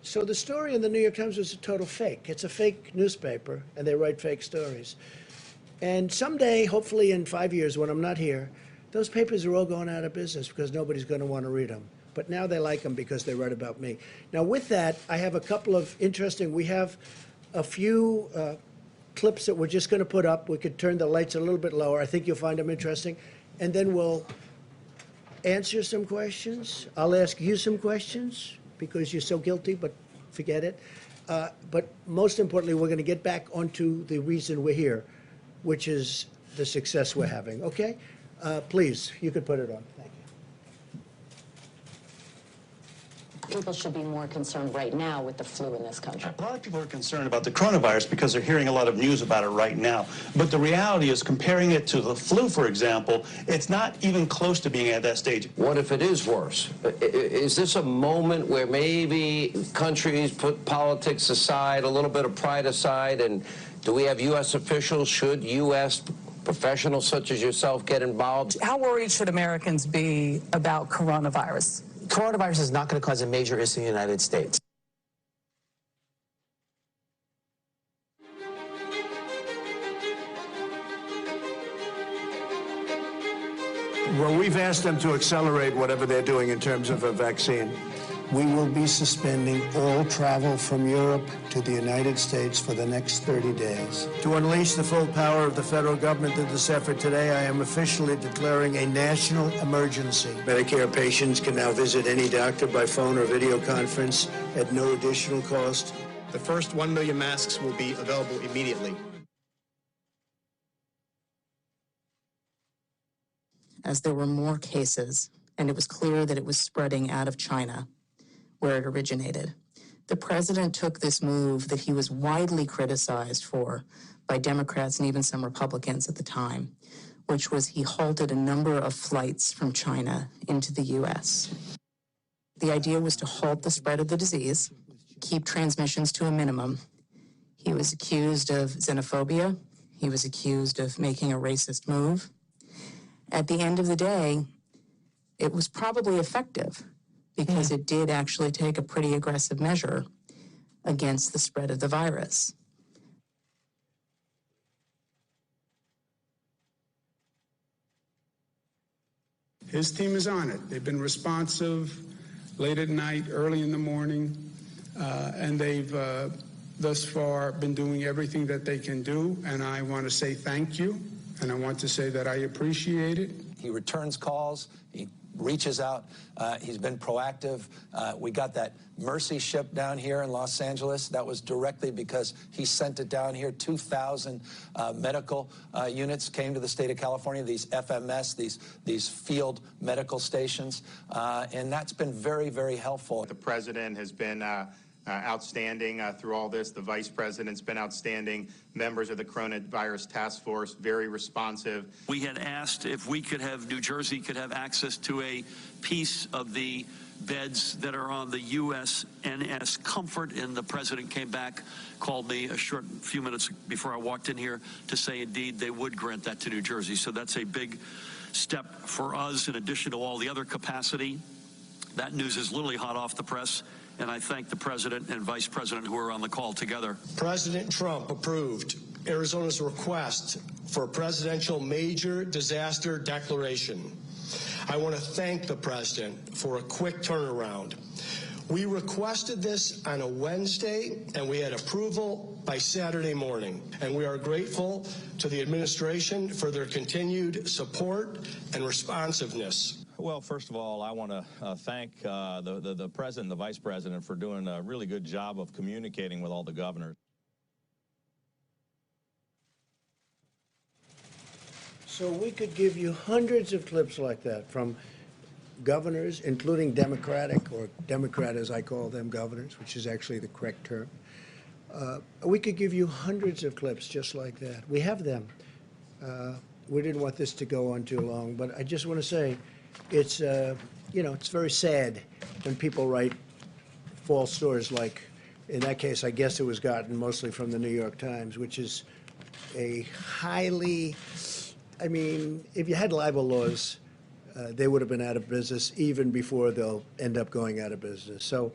So the story in the New York Times was a total fake. It's a fake newspaper, and they write fake stories. And someday, hopefully in 5 years when I'm not here, those papers are all going out of business because nobody's going to want to read them. But now they like them because they write about me. Now with that, I have a couple of interesting, we have a few clips that we're just going to put up. We could turn the lights a little bit lower. I think you'll find them interesting. And then we'll answer some questions. I'll ask you some questions because you're so guilty, but forget it. But most importantly, we're going to get back onto the reason we're here, which is the success we're having. Okay? Please, you could put it on. Thank you. People should be more concerned right now with the flu in this country. A lot of people are concerned about the coronavirus because they're hearing a lot of news about it right now. But the reality is, comparing it to the flu, for example, it's not even close to being at that stage. What if it is worse? Is this a moment where maybe countries put politics aside, a little bit of pride aside, and do we have U.S. officials, should U.S. professionals such as yourself get involved? How worried should Americans be about coronavirus? Coronavirus is not going to cause a major issue in the United States. Well, we've asked them to accelerate whatever they're doing in terms of a vaccine. We will be suspending all travel from Europe to the United States for the next 30 days. To unleash the full power of the federal government in this effort today, I am officially declaring a national emergency. Medicare patients can now visit any doctor by phone or video conference at no additional cost. The first 1 million masks will be available immediately. As there were more cases, and it was clear that it was spreading out of China, where it originated, the president took this move that he was widely criticized for by Democrats and even some Republicans at the time, which was he halted a number of flights from China into the U.S. The idea was to halt the spread of the disease, keep transmissions to a minimum. He was accused of xenophobia. He was accused of making a racist move. At the end of the day, it was probably effective because it did actually take a pretty aggressive measure against the spread of the virus. His team is on it. They've been responsive late at night, early in the morning, and they've thus far been doing everything that they can do, and I want to say thank you, and I want to say that I appreciate it. He returns calls. He reaches out. He's been proactive. We got that Mercy ship down here in Los Angeles. That was directly because he sent it down here. 2,000 medical units came to the state of California, these FMS, these field medical stations, and that's been very, very helpful. The president has been outstanding through all this. The vice president's been outstanding. Members of the coronavirus task force, very responsive. We had asked if we could have, New Jersey could have access to a piece of the beds that are on the USNS Comfort, and the president came back, called me a short few minutes before I walked in here to say indeed they would grant that to New Jersey. So that's a big step for us in addition to all the other capacity. That news is literally hot off the press, and I thank the president and vice president who are on the call together. President Trump approved Arizona's request for a presidential major disaster declaration. I want to thank the president for a quick turnaround. We requested this on a Wednesday, and we had approval by Saturday morning. And we are grateful to the administration for their continued support and responsiveness. Well, first of all, I want to thank the president and the vice president for doing a really good job of communicating with all the governors. So we could give you hundreds of clips like that from governors, including Democratic, or Democrat as I call them, governors, which is actually the correct term. We could give you hundreds of clips just like that. We have them. We didn't want this to go on too long, but I just want to say it's, you know, it's very sad when people write false stories like, in that case, I guess it was gotten mostly from the New York Times, which is a highly, I mean, if you had libel laws, they would have been out of business even before they'll end up going out of business. So